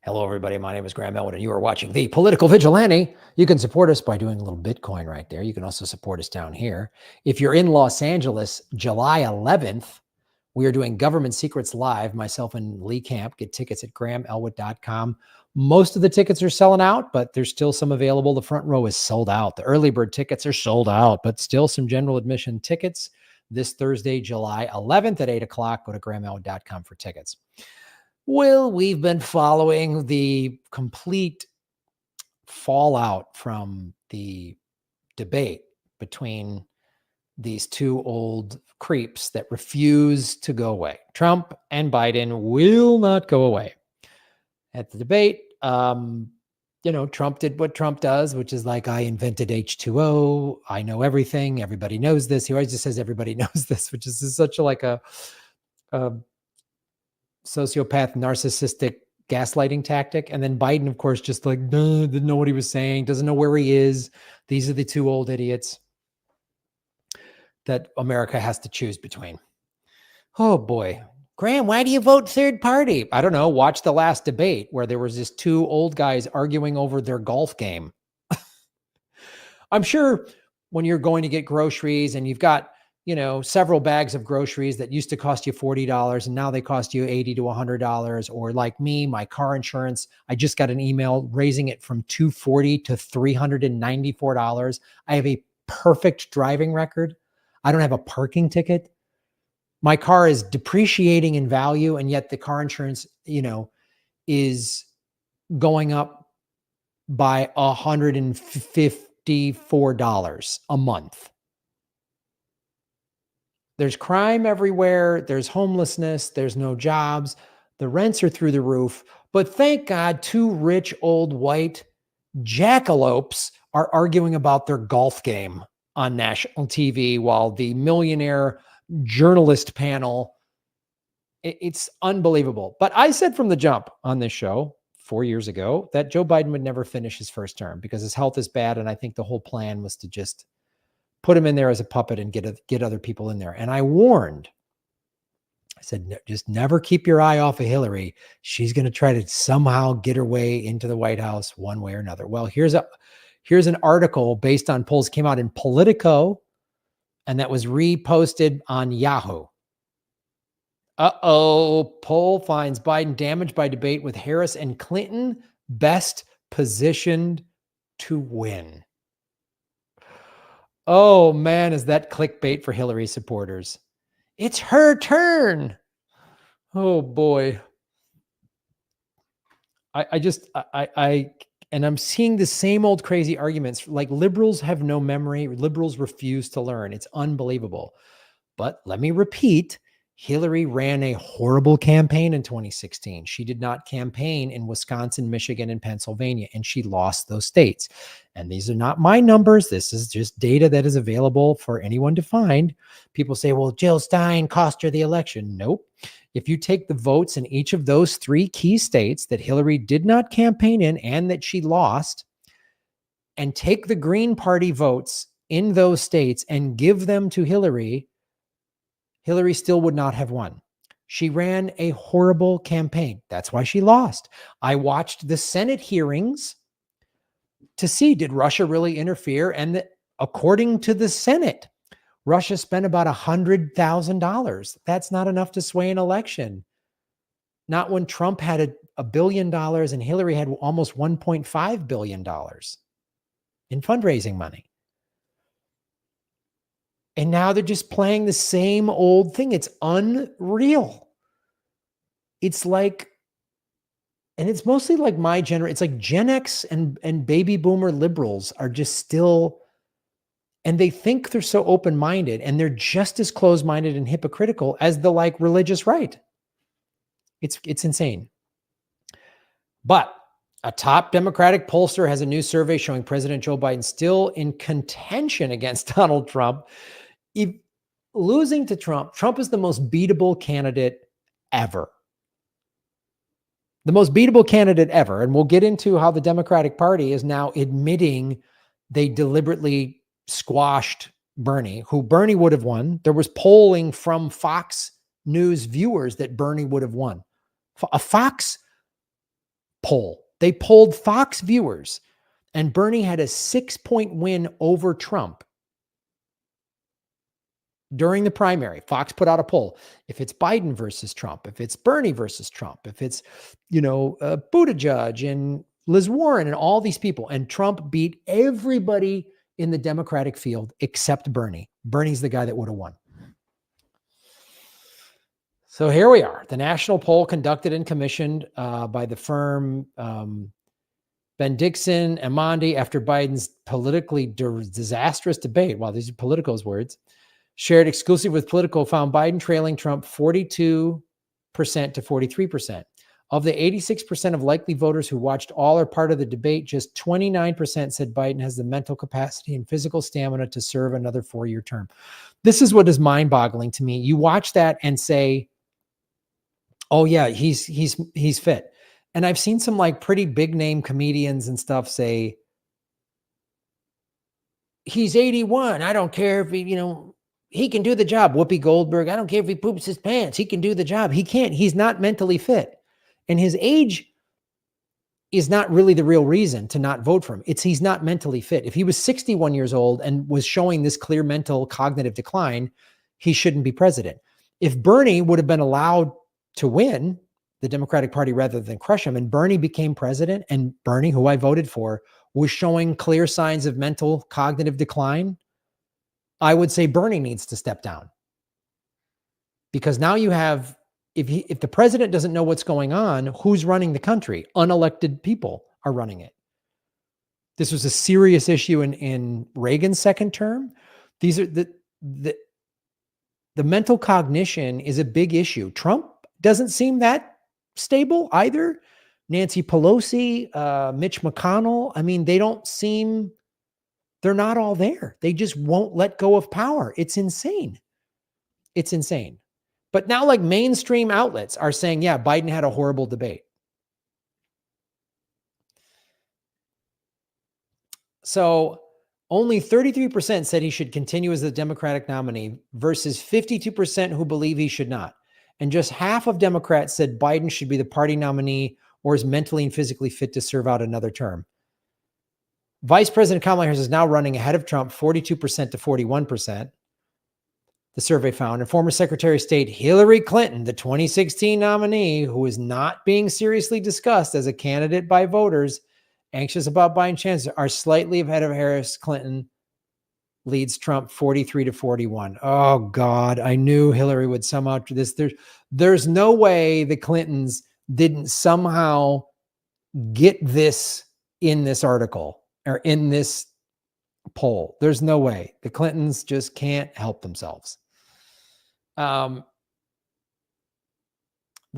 Hello, everybody. My name is Graham Elwood, and you are watching The Political Vigilante. You can support us by doing a little Bitcoin right there. You can also support us down here. If you're in Los Angeles, July 11th, we are doing Government Secrets Live. Myself and Lee Camp. Get tickets at grahamelwood.com. Most of the tickets are selling out, but there's still some available. The front row is sold out. The early bird tickets are sold out, but still some general admission tickets this Thursday, July 11th at 8 o'clock. Go to grahamelwood.com for tickets. Well, we've been following the complete fallout from the debate between these two old creeps that refuse to go away. Trump and Biden will not go away. At the debate, Trump did what Trump does, which is like, I invented H2O. I know everything. Everybody knows this. He always just says everybody knows this, which is such a sociopath, narcissistic gaslighting tactic. And then Biden, of course, just like, didn't know what he was saying, doesn't know where he is. These are the two old idiots that America has to choose between. Oh boy. Graham, why do you vote third party? I don't know. Watch the last debate where there was just two old guys arguing over their golf game. I'm sure when you're going to get groceries and you've got several bags of groceries that used to cost you $40 and now they cost you $80 to $100. Or like me, my car insurance, I just got an email raising it from $240 to $394. I have a perfect driving record. I don't have a parking ticket. My car is depreciating in value, and yet the car insurance, is going up by $154 a month. There's crime everywhere. There's homelessness. There's no jobs. The rents are through the roof. But thank God, two rich old white jackalopes are arguing about their golf game on national TV while the millionaire journalist panel, it's unbelievable. But I said from the jump on this show 4 years ago that Joe Biden would never finish his first term because his health is bad. And I think the whole plan was to just put him in there as a puppet and get other people in there. And I warned, I said, just never keep your eye off of Hillary. She's going to try to somehow get her way into the White House one way or another. Well, here's an article based on polls came out in Politico, and that was reposted on Yahoo. Poll finds Biden damaged by debate with Harris and Clinton, best positioned to win. Oh man, is that clickbait for Hillary supporters? It's her turn. Oh boy. And I'm seeing the same old crazy arguments. Like liberals have no memory. Liberals refuse to learn. It's unbelievable. But let me repeat, Hillary ran a horrible campaign in 2016. She did not campaign in Wisconsin, Michigan, and Pennsylvania, and she lost those states. And these are not my numbers. This is just data that is available for anyone to find. People say, well, Jill Stein cost her the election. Nope. If you take the votes in each of those three key states that Hillary did not campaign in and that she lost, and take the Green Party votes in those states and give them to Hillary, Hillary still would not have won. She ran a horrible campaign. That's why she lost. I watched the Senate hearings to see, did Russia really interfere? And according to the Senate, Russia spent about $100,000. That's not enough to sway an election. Not when Trump had $1 billion and Hillary had almost $1.5 billion in fundraising money. And now they're just playing the same old thing. It's unreal. It's like, and it's mostly like my generation. It's like Gen X and baby boomer liberals are just still, and they think they're so open-minded, and they're just as closed-minded and hypocritical as the like religious right. It's insane. But a top Democratic pollster has a new survey showing President Joe Biden still in contention against Donald Trump. Losing to Trump is the most beatable candidate ever. The most beatable candidate ever. And we'll get into how the Democratic Party is now admitting they deliberately squashed Bernie, who Bernie would have won. There was polling from Fox News viewers that Bernie would have won. A Fox poll. They polled Fox viewers, and Bernie had a 6-point win over Trump during the primary. Fox put out a poll. If it's Biden versus Trump, if it's Bernie versus Trump, if it's, Buttigieg and Liz Warren and all these people, and Trump beat everybody in the Democratic field except Bernie. Bernie's the guy that would have won. So here we are, the national poll conducted and commissioned by the firm Bendixen Amandi after Biden's politically disastrous debate. Wow, these are Politico's words. Shared exclusive with Politico, found Biden trailing Trump 42% to 43%. Of the 86% of likely voters who watched all or part of the debate, just 29% said Biden has the mental capacity and physical stamina to serve another 4-year term. This is what is mind-boggling to me. You watch that and say, oh yeah, he's fit. And I've seen some like pretty big name comedians and stuff say, he's 81. I don't care if he can do the job. Whoopi Goldberg, I don't care if he poops his pants. He can do the job. He can't. He's not mentally fit. And his age is not really the real reason to not vote for him. It's he's not mentally fit. If he was 61 years old and was showing this clear mental cognitive decline, he shouldn't be president. If Bernie would have been allowed to win the Democratic Party rather than crush him, and Bernie became president, and Bernie, who I voted for, was showing clear signs of mental cognitive decline, I would say Bernie needs to step down. Because now you have, if the president doesn't know what's going on, who's running the country? Unelected people are running it. This was a serious issue in Reagan's second term. These are the mental cognition is a big issue. Trump doesn't seem that stable either. Nancy Pelosi, Mitch McConnell. I mean, they're not all there. They just won't let go of power. It's insane. It's insane. But now like mainstream outlets are saying, yeah, Biden had a horrible debate. So only 33% said he should continue as the Democratic nominee versus 52% who believe he should not. And just half of Democrats said Biden should be the party nominee or is mentally and physically fit to serve out another term. Vice President Kamala Harris is now running ahead of Trump 42% to 41%. The survey found, and former Secretary of State Hilary Clinton, the 2016 nominee, who is not being seriously discussed as a candidate by voters anxious about Biden's chances, are slightly ahead of Harris. Clinton leads Trump 43 to 41. Oh God, I knew Hillary would somehow do this. There's no way the Clintons didn't somehow get this in this article or in this poll. There's no way. The Clintons just can't help themselves. The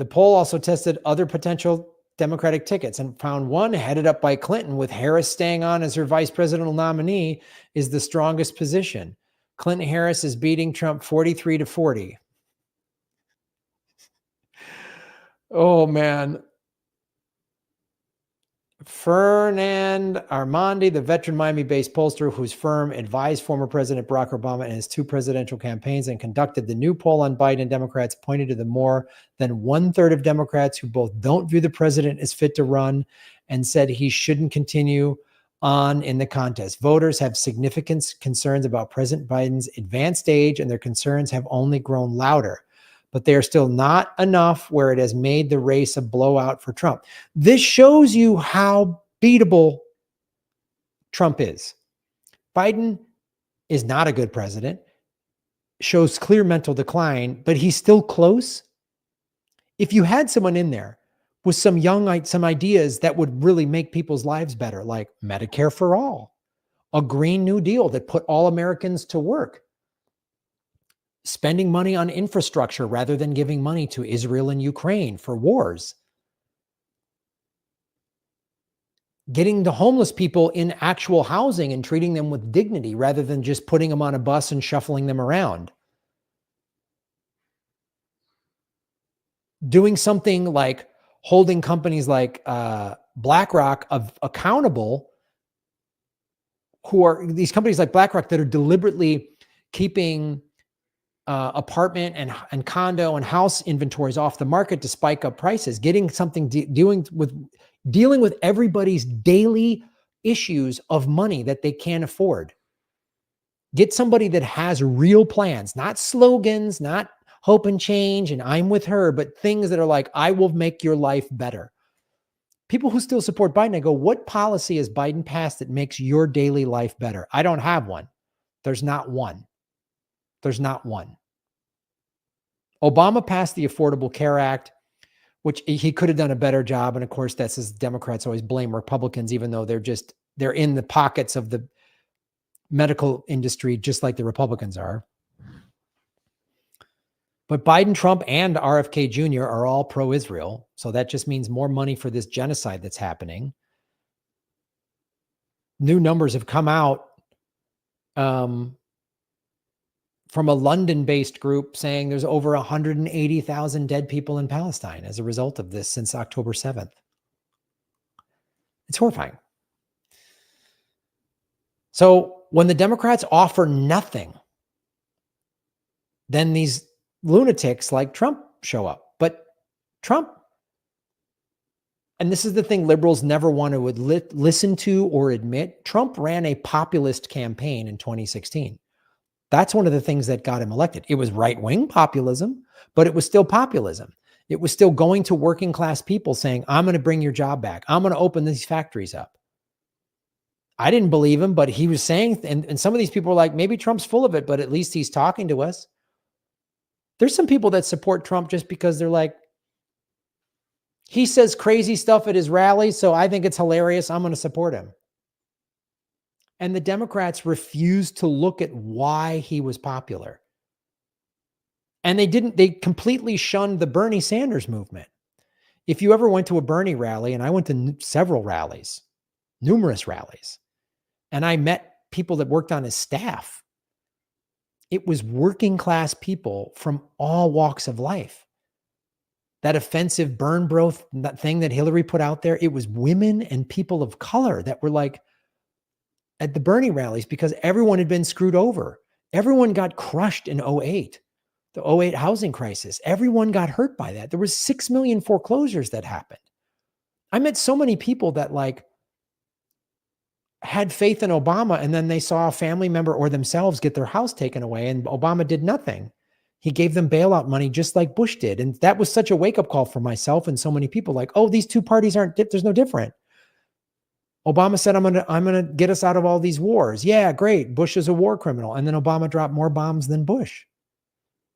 poll also tested other potential Democratic tickets and found one headed up by Clinton, with Harris staying on as her vice presidential nominee, is the strongest position. Clinton Harris is beating Trump 43 to 40. Oh man. Fernand Armandi, the veteran Miami-based pollster whose firm advised former President Barack Obama in his 2 presidential campaigns and conducted the new poll on Biden and Democrats, pointed to the more than 1/3 of Democrats who both don't view the president as fit to run and said he shouldn't continue on in the contest. Voters have significant concerns about President Biden's advanced age, and their concerns have only grown louder. But they are still not enough where it has made the race a blowout for Trump. This shows you how beatable Trump is. Biden is not a good president, shows clear mental decline, but he's still close. If you had someone in there with some ideas that would really make people's lives better, like Medicare for all, a Green New Deal that put all Americans to work, spending money on infrastructure rather than giving money to Israel and Ukraine for wars, getting the homeless people in actual housing and treating them with dignity rather than just putting them on a bus and shuffling them around, doing something like holding companies like BlackRock accountable, who are these companies like BlackRock that are deliberately keeping apartment and condo and house inventories off the market to spike up prices, getting something doing with dealing with everybody's daily issues of money that they can't afford. Get somebody that has real plans, not slogans, not hope and change and I'm with her, but things that are like, I will make your life better. People who still support Biden, I go, what policy has Biden passed that makes your daily life better? I don't have one. There's not one. There's not one. Obama passed the Affordable Care Act, which he could have done a better job. And of course, that's as Democrats always blame Republicans, even though they're in the pockets of the medical industry, just like the Republicans are. But Biden, Trump, and RFK Jr. are all pro-Israel. So that just means more money for this genocide that's happening. New numbers have come out from a London-based group saying there's over 180,000 dead people in Palestine as a result of this since October 7th. It's horrifying. So when the Democrats offer nothing, then these lunatics like Trump show up. But Trump, and this is the thing liberals never want to listen to or admit, Trump ran a populist campaign in 2016. That's one of the things that got him elected. It was right-wing populism, but it was still populism. It was still going to working class people saying, I'm going to bring your job back. I'm going to open these factories up. I didn't believe him, but he was saying, and some of these people were like, maybe Trump's full of it, but at least he's talking to us. There's some people that support Trump just because they're like, he says crazy stuff at his rallies, so I think it's hilarious. I'm going to support him. And the Democrats refused to look at why he was popular. And they completely shunned the Bernie Sanders movement. If you ever went to a Bernie rally, and I went to several rallies, numerous rallies, and I met people that worked on his staff, it was working class people from all walks of life. That offensive burn bro thing that Hillary put out there, it was women and people of color that were like at the Bernie rallies because everyone had been screwed over. Everyone got crushed in 2008, the 2008 housing crisis. Everyone got hurt by that. There was 6 million foreclosures that happened. I met so many people that like had faith in Obama, and then they saw a family member or themselves get their house taken away, and Obama did nothing. He gave them bailout money just like Bush did. And that was such a wake-up call for myself and so many people like, oh, these two parties there's no different. Obama said, I'm gonna get us out of all these wars. Yeah, great. Bush is a war criminal. And then Obama dropped more bombs than Bush.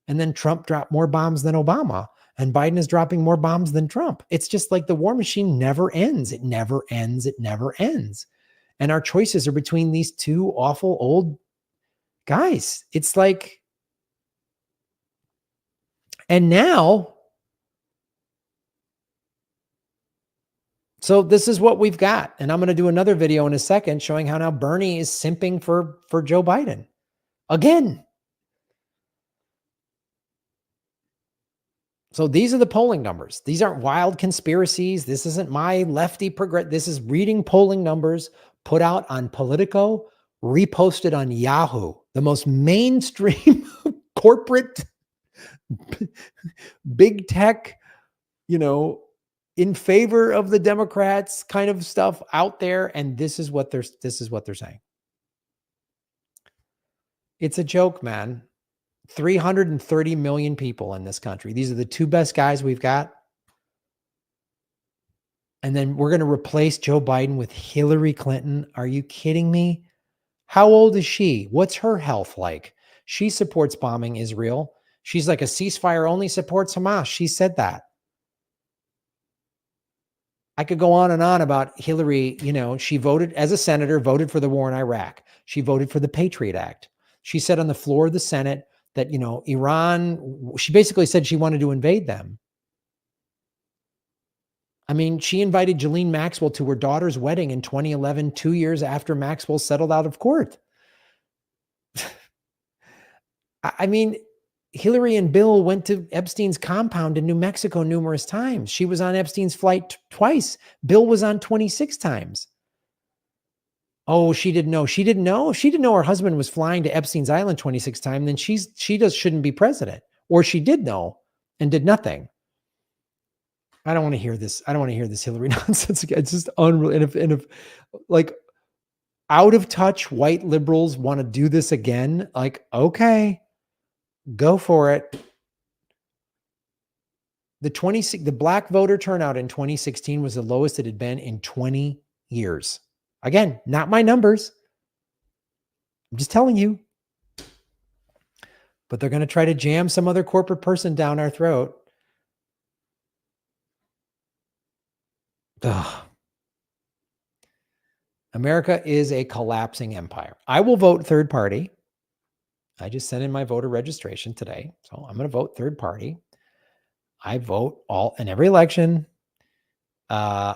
And then Trump dropped more bombs than Obama. And Biden is dropping more bombs than Trump. It's just like the war machine never ends. It never ends. It never ends. And our choices are between these two awful old guys. It's like, and now, so this is what we've got. And I'm going to do another video in a second showing how now Bernie is simping for Joe Biden. Again. So these are the polling numbers. These aren't wild conspiracies. This isn't my lefty progress. This is reading polling numbers put out on Politico, reposted on Yahoo, the most mainstream corporate, big tech, in favor of the Democrats kind of stuff out there. And this is what they're saying. It's a joke, man. 330 million people in this country. These are the two best guys we've got. And then we're going to replace Joe Biden with Hillary Clinton. Are you kidding me? How old is she? What's her health like? She supports bombing Israel. She's like a ceasefire only supports Hamas. She said that. I could go on and on about Hillary. She voted as a senator, voted for the war in Iraq. She voted for the Patriot Act. She said on the floor of the Senate that, Iran, she basically said she wanted to invade them. I mean, she invited Ghislaine Maxwell to her daughter's wedding in 2011, 2 years after Maxwell settled out of court. I mean, Hillary and Bill went to Epstein's compound in New Mexico numerous times. She was on Epstein's flight twice. Bill was on 26 times. Oh, she didn't know. She didn't know. If she didn't know her husband was flying to Epstein's Island 26 times, then shouldn't be president. Or she did know and did nothing. I don't want to hear this. I don't want to hear this Hillary nonsense again. It's just unreal. And if like out of touch white liberals want to do this again, like, okay, go for it. The black voter turnout in 2016 was the lowest it had been in 20 years. Again, not my numbers. I'm just telling you. But they're going to try to jam some other corporate person down our throat. Ugh. America is a collapsing empire. I will vote third party. I just sent in my voter registration today. So I'm going to vote third party. I vote all in every election. I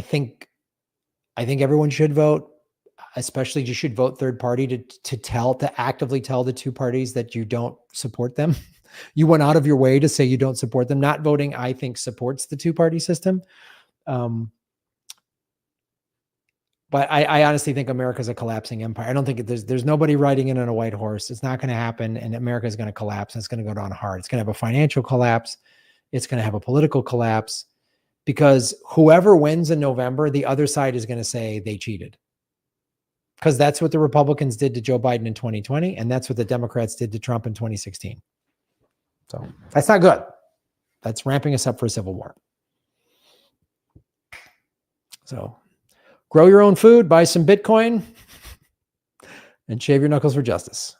think everyone should vote, especially you should vote third party to actively tell the two parties that you don't support them. You went out of your way to say you don't support them. Not voting, I think, supports the two-party system. But I honestly think America's a collapsing empire. I don't think there's nobody riding in on a white horse. It's not going to happen, and America is going to collapse. And it's going to go down hard. It's going to have a financial collapse. It's going to have a political collapse, because whoever wins in November, the other side is going to say they cheated, because that's what the Republicans did to Joe Biden in 2020, and that's what the Democrats did to Trump in 2016. So that's not good. That's ramping us up for a civil war. So grow your own food, buy some Bitcoin, and shave your knuckles for justice.